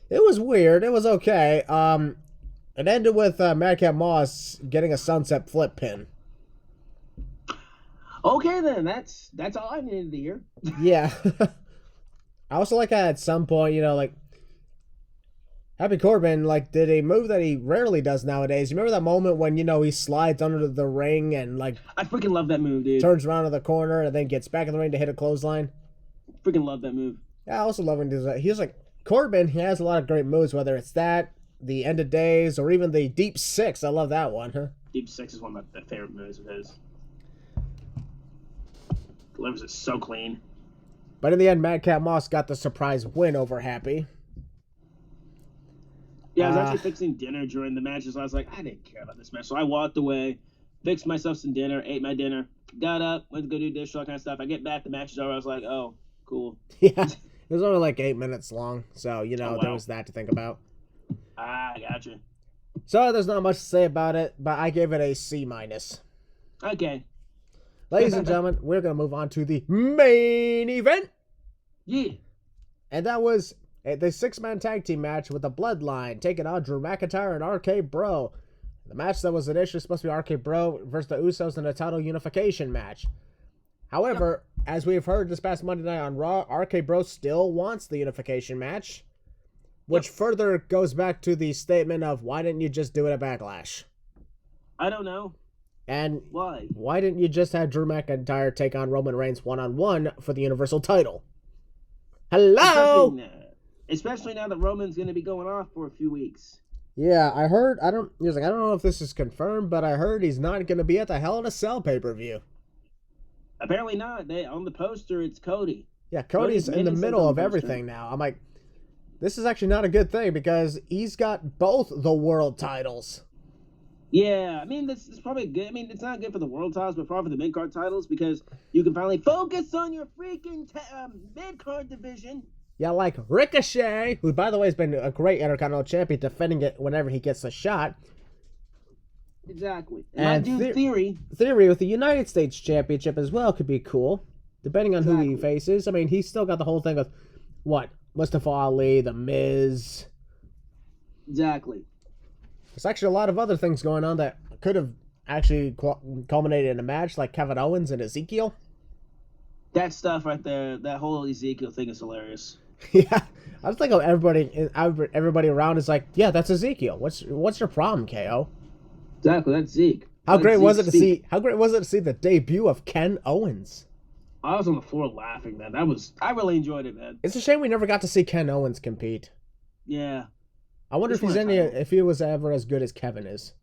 Speaker 1: It was weird. It was okay. It ended with Madcap Moss getting a sunset flip pin.
Speaker 2: Okay, then. That's all I needed to hear.
Speaker 1: Yeah. I also like at some point, Happy Corbin, did a move that he rarely does nowadays. You remember that moment when, he slides under the ring and,
Speaker 2: I freaking love that move, dude.
Speaker 1: Turns around to the corner and then gets back in the ring to hit a clothesline?
Speaker 2: Freaking love that move.
Speaker 1: Yeah, I also love when he does that. He's Corbin, he has a lot of great moves, whether it's that, the End of Days, or even the Deep Six. I love that one, huh?
Speaker 2: Deep Six is one of my favorite moves of his. Delivers it so clean.
Speaker 1: But in the end, Madcap Moss got the surprise win over Happy.
Speaker 2: Yeah, I was actually fixing dinner during the matches. So I was like, I didn't care about this match. So I walked away, fixed myself some dinner, ate my dinner, got up, went to go do dish, all kind of stuff. I get back, the match is over. I was like, oh, cool.
Speaker 1: Yeah, it was only 8 minutes long. So, there was that to think about.
Speaker 2: Ah, gotcha.
Speaker 1: So there's not much to say about it, but I gave it a C-.
Speaker 2: Okay.
Speaker 1: Ladies and gentlemen, we're going to move on to the main event.
Speaker 2: Yeah.
Speaker 1: And that was the 6-man tag team match with the Bloodline taking on Drew McIntyre and RK Bro. The match that was initially supposed to be RK Bro versus the Usos in a title unification match. However, as we've heard this past Monday night on Raw, RK Bro still wants the unification match, which further goes back to the statement of why didn't you just do it at Backlash?
Speaker 2: I don't know.
Speaker 1: And
Speaker 2: why
Speaker 1: didn't you just have Drew McIntyre take on Roman Reigns one-on-one for the Universal title? Hello!
Speaker 2: Especially now that Roman's going to be going off for a few weeks.
Speaker 1: Yeah, I heard, I don't know if this is confirmed, but I heard he's not going to be at the Hell in a Cell pay-per-view.
Speaker 2: Apparently not. On the poster, it's Cody.
Speaker 1: Yeah, Cody's in the middle of everything now. I'm like, this is actually not a good thing because he's got both the world titles.
Speaker 2: Yeah, I mean, this is probably good. I mean, it's not good for the world titles, but probably for the mid-card titles because you can finally focus on your freaking mid-card division.
Speaker 1: Yeah, like Ricochet, who, by the way, has been a great Intercontinental Champion, defending it whenever he gets a shot.
Speaker 2: Exactly.
Speaker 1: And Theory with the United States Championship as well could be cool, depending on who he faces. I mean, he's still got the whole thing with, Mustafa Ali, The Miz.
Speaker 2: Exactly.
Speaker 1: There's actually a lot of other things going on that could have actually culminated in a match, like Kevin Owens and Ezekiel.
Speaker 2: That stuff right there, that whole Ezekiel thing is hilarious.
Speaker 1: Yeah, I was thinking everybody around is like, yeah, that's Ezekiel. What's your problem, KO?
Speaker 2: Exactly, that's Zeke.
Speaker 1: How great was it to see the debut of Ken Owens?
Speaker 2: I was on the floor laughing, man. I really enjoyed it, man.
Speaker 1: It's a shame we never got to see Ken Owens compete.
Speaker 2: Yeah.
Speaker 1: I wonder if he was ever as good as Kevin is.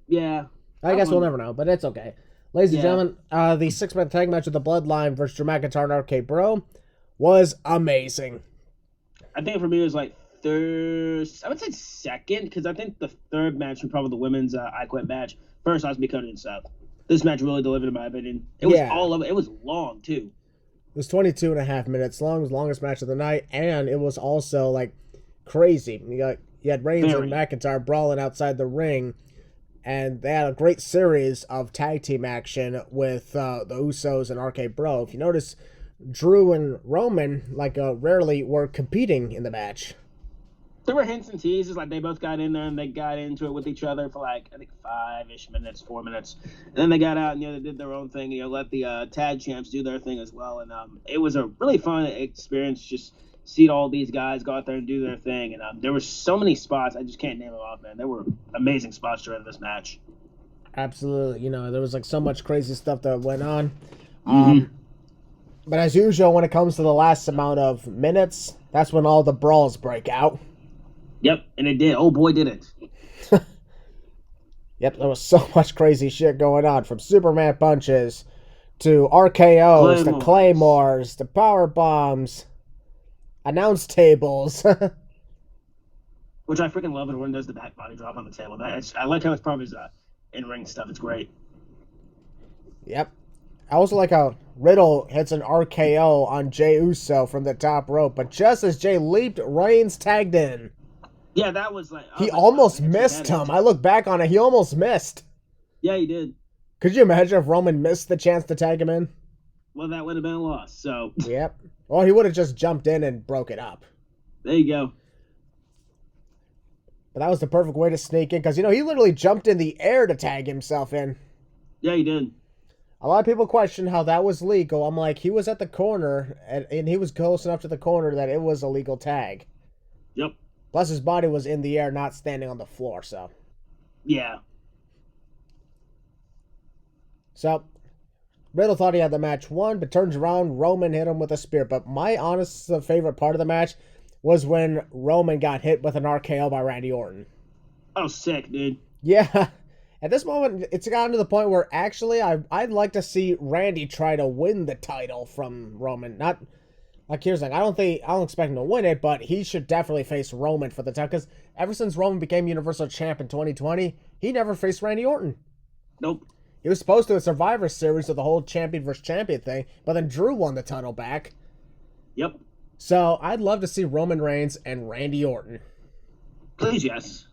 Speaker 2: Yeah.
Speaker 1: I guess we'll never know, but it's okay. Ladies and gentlemen, the 6-man tag match with the Bloodline versus Drew McIntyre and RK Bro was amazing.
Speaker 2: I think for me it was like third. I would say second because I think the third match was probably the women's I Quit match. First, I was Cody and Seth. This match really delivered, in my opinion. It was all of it. It was long too.
Speaker 1: It was 22.5 minutes long. It was the longest match of the night, and it was also like crazy. You had Reigns and McIntyre brawling outside the ring, and they had a great series of tag team action with the Usos and RK Bro. If you notice, Drew and Roman rarely were competing in the match.
Speaker 2: There were hints and teases, like they both got in there and they got into it with each other for I think 5-ish minutes, 4 minutes, and then they got out and they did their own thing. Let the tag champs do their thing as well, and it was a really fun experience. Just see all these guys go out there and do their thing, and there were so many spots I just can't name them off, man. There were amazing spots during this match.
Speaker 1: Absolutely, there was so much crazy stuff that went on.
Speaker 2: Mm-hmm.
Speaker 1: But as usual, when it comes to the last amount of minutes, that's when all the brawls break out.
Speaker 2: Yep, and it did. Oh boy, did it.
Speaker 1: Yep, there was so much crazy shit going on, from Superman punches to RKOs to Claymores to power bombs, announce tables.
Speaker 2: Which I freaking love it when there's the back body drop on the table. I like how it's part of his in-ring stuff. It's great.
Speaker 1: Yep. I also like how Riddle hits an RKO on Jey Uso from the top rope, but just as Jey leaped, Reigns tagged in.
Speaker 2: Yeah, that was
Speaker 1: he almost missed him. I look back on it, he almost missed.
Speaker 2: Yeah, he did.
Speaker 1: Could you imagine if Roman missed the chance to tag him in?
Speaker 2: Well, that would have been a loss, so.
Speaker 1: Yep. Or he would have just jumped in and broke it up.
Speaker 2: There you go.
Speaker 1: But that was the perfect way to sneak in, because, he literally jumped in the air to tag himself in.
Speaker 2: Yeah, he did.
Speaker 1: A lot of people question how that was legal. I'm like, he was at the corner, and he was close enough to the corner that it was a legal tag.
Speaker 2: Yep.
Speaker 1: Plus, his body was in the air, not standing on the floor, so.
Speaker 2: Yeah.
Speaker 1: So, Riddle thought he had the match won, but turns around, Roman hit him with a spear. But my honest favorite part of the match was when Roman got hit with an RKO by Randy Orton.
Speaker 2: Oh, sick, dude.
Speaker 1: Yeah. At this moment, it's gotten to the point where actually I'd like to see Randy try to win the title from Roman. Not here's the thing, I don't expect him to win it, but he should definitely face Roman for the title, because ever since Roman became Universal Champ in 2020, he never faced Randy Orton.
Speaker 2: Nope.
Speaker 1: He was supposed to a Survivor Series of the whole champion versus champion thing, but then Drew won the title back.
Speaker 2: Yep.
Speaker 1: So I'd love to see Roman Reigns and Randy Orton.
Speaker 2: Please, yes.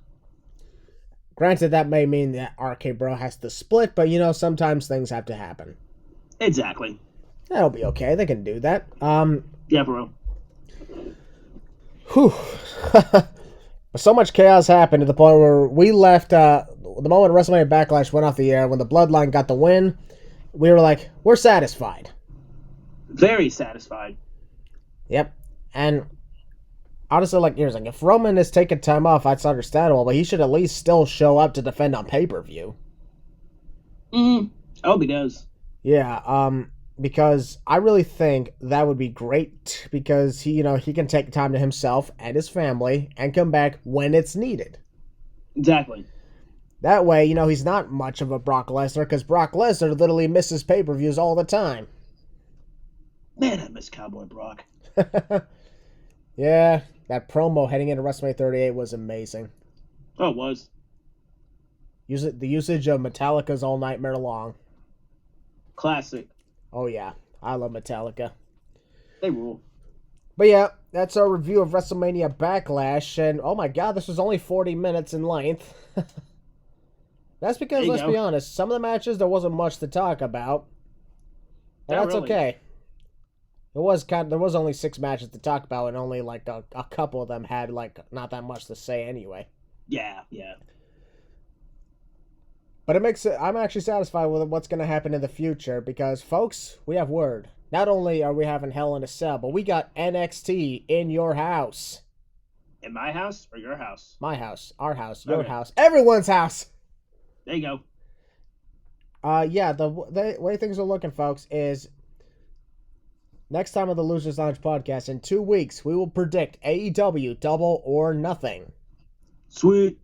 Speaker 1: Granted, that may mean that RK Bro has to split, but sometimes things have to happen.
Speaker 2: Exactly.
Speaker 1: That'll be okay. They can do that.
Speaker 2: Yeah, bro.
Speaker 1: Whew. So much chaos happened to the point where we left, the moment WrestleMania Backlash went off the air, when the Bloodline got the win, we were like, we're satisfied.
Speaker 2: Very satisfied.
Speaker 1: Yep. And honestly, like, here's like, if Roman is taking time off, that's understandable, but he should at least still show up to defend on pay-per-view.
Speaker 2: I hope he does.
Speaker 1: Yeah, because I really think that would be great because he can take time to himself and his family and come back when it's needed.
Speaker 2: Exactly.
Speaker 1: That way, he's not much of a Brock Lesnar because Brock Lesnar literally misses pay-per-views all the time.
Speaker 2: Man, I miss Cowboy Brock.
Speaker 1: Yeah, that promo heading into WrestleMania 38 was amazing.
Speaker 2: Oh, it was.
Speaker 1: The usage of Metallica's All Nightmare Long.
Speaker 2: Classic.
Speaker 1: Oh, yeah. I love Metallica.
Speaker 2: They rule.
Speaker 1: But yeah, that's our review of WrestleMania Backlash. And oh my god, this was only 40 minutes in length. That's because, let's be honest, some of the matches there wasn't much to talk about. And that's okay. There was only 6 matches to talk about, and only like a couple of them had like not that much to say anyway.
Speaker 2: Yeah.
Speaker 1: But I'm actually satisfied with what's going to happen in the future because, folks, we have word. Not only are we having Hell in a Cell, but we got NXT in your house.
Speaker 2: In my house or your house?
Speaker 1: My house, our house, your house, everyone's house.
Speaker 2: There you go.
Speaker 1: Yeah, the way things are looking, folks, is next time on the Losers Lounge podcast, in 2 weeks, we will predict AEW Double or Nothing.
Speaker 2: Sweet.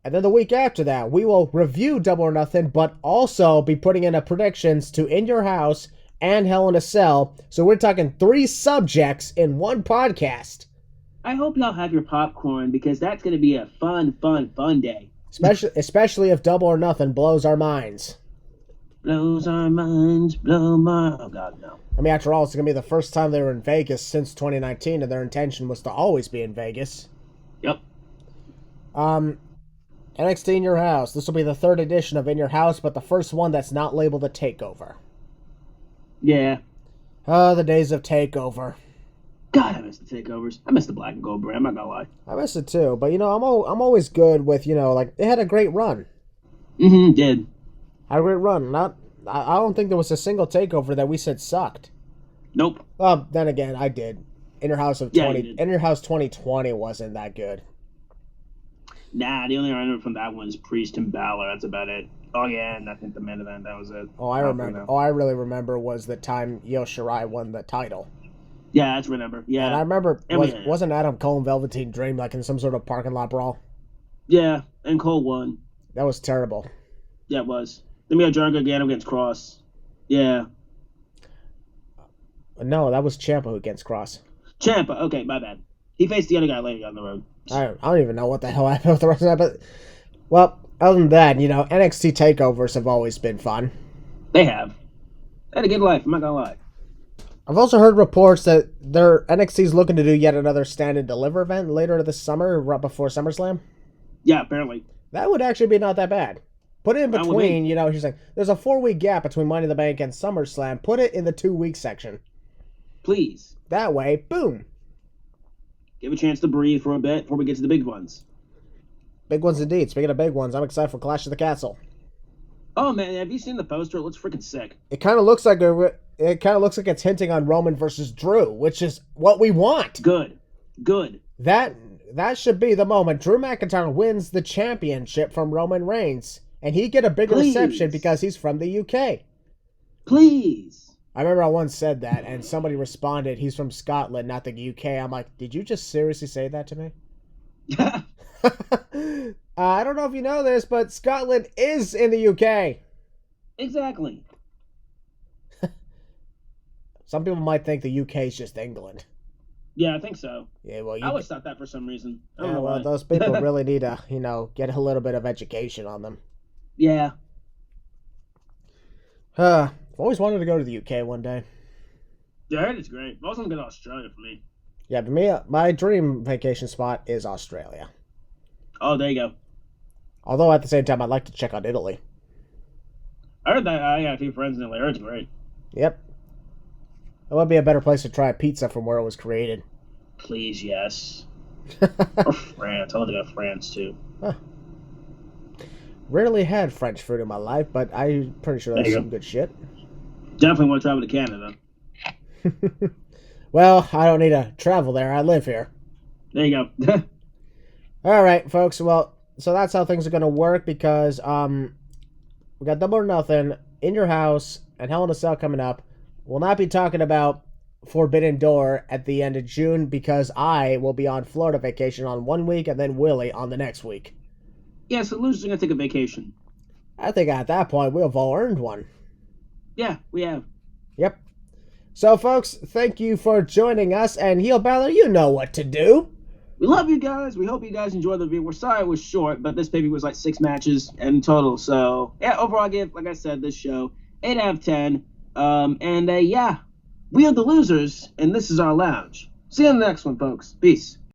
Speaker 1: And then the week after that, we will review Double or Nothing, but also be putting in a predictions to In Your House and Hell in a Cell. So we're talking 3 subjects in one podcast.
Speaker 2: I hope y'all have your popcorn because that's going to be a fun day.
Speaker 1: Especially if Double or Nothing blows our minds.
Speaker 2: Blows our minds, oh god, no.
Speaker 1: I mean, after all, it's going to be the first time they were in Vegas since 2019, and their intention was to always be in Vegas.
Speaker 2: Yep.
Speaker 1: NXT In Your House. This will be the 3rd edition of In Your House, but the first one that's not labeled a takeover.
Speaker 2: Yeah.
Speaker 1: Oh, the days of takeover.
Speaker 2: God, I miss the takeovers. I miss the black and gold brand, I'm not gonna lie.
Speaker 1: I miss it too, but I'm always good with, like, it had a great run.
Speaker 2: Did.
Speaker 1: Had a great run. I don't think there was a single takeover that we said sucked.
Speaker 2: Nope.
Speaker 1: Well, then again, I did. In Your House 2020 wasn't that good.
Speaker 2: Nah, the only I remember from that one is Priest and Balor. That's about it. Oh yeah, and I think the main event, that was it.
Speaker 1: I remember. I really remember was the time Io Shirai won the title.
Speaker 2: Yeah, that's remember. Yeah,
Speaker 1: and I remember wasn't Adam Cole and Velveteen Dream like in some sort of parking lot brawl?
Speaker 2: Yeah, and Cole won.
Speaker 1: That was terrible.
Speaker 2: Yeah, it was. Then we had John Gargano against Cross. Yeah.
Speaker 1: No, that was Ciampa against Cross.
Speaker 2: Ciampa. Okay, my bad. He faced the other guy later down the road.
Speaker 1: I don't even know what the hell happened with the rest of that, but well, other than that, NXT takeovers have always been fun.
Speaker 2: They have. They had a good life, I'm not gonna lie.
Speaker 1: I've also heard reports that their NXT's looking to do yet another stand and deliver event later this summer, right before SummerSlam.
Speaker 2: Yeah, apparently.
Speaker 1: That would actually be not that bad. Put it in between, she's like, there's a 4-week gap between Money in the Bank and SummerSlam. Put it in the 2-week section.
Speaker 2: Please.
Speaker 1: That way, boom.
Speaker 2: Give a chance to breathe for a bit before we get to the big ones.
Speaker 1: Big ones indeed. Speaking of big ones, I'm excited for Clash of the Castle.
Speaker 2: Oh man, have you seen the poster? It looks freaking sick.
Speaker 1: It kind of looks like it's hinting on Roman versus Drew, which is what we want.
Speaker 2: Good.
Speaker 1: That should be the moment Drew McIntyre wins the championship from Roman Reigns, and he get a bigger reception because he's from the UK.
Speaker 2: Please.
Speaker 1: I remember I once said that, and somebody responded, he's from Scotland, not the UK. I'm like, did you just seriously say that to me? I don't know if you know this, but Scotland is in the UK.
Speaker 2: Exactly.
Speaker 1: Some people might think the UK is just England.
Speaker 2: Yeah, I think so.
Speaker 1: Yeah, well,
Speaker 2: I always thought that for some reason. I don't know
Speaker 1: why. Those people really need to, get a little bit of education on them.
Speaker 2: Yeah.
Speaker 1: I've always wanted to go to the UK one day.
Speaker 2: Yeah, I heard it's great. I was going to go to Australia for me.
Speaker 1: Yeah, for me, my dream vacation spot is Australia.
Speaker 2: Oh, there you go.
Speaker 1: Although at the same time, I'd like to check out Italy.
Speaker 2: I heard that. I got a few friends in Italy. I heard it's great.
Speaker 1: Yep. It would be a better place to try pizza from where it was created.
Speaker 2: Please, yes. Or France. I want to go to France, too. Huh.
Speaker 1: Rarely had French food in my life, but I'm pretty sure that's some good shit.
Speaker 2: Definitely want to travel to Canada.
Speaker 1: Well, I don't need to travel there. I live here.
Speaker 2: There you go.
Speaker 1: All right, folks. Well, so that's how things are going to work because we got Double or Nothing, In Your House, and Hell in a Cell coming up. We'll not be talking about Forbidden Door at the end of June because I will be on Florida vacation on 1 week and then Willie on the next week.
Speaker 2: Yeah, so losers are going to take a vacation.
Speaker 1: I think at that point we've all earned one.
Speaker 2: Yeah, we have.
Speaker 1: Yep. So, folks, thank you for joining us, and Heel Balor, you know what to do.
Speaker 2: We love you guys. We hope you guys enjoyed the review. We're sorry it was short, but this baby was like 6 matches in total. So, yeah, overall, I give, like I said, this show 8 out of 10. Yeah, we are the losers, and this is our lounge. See you in the next one, folks. Peace.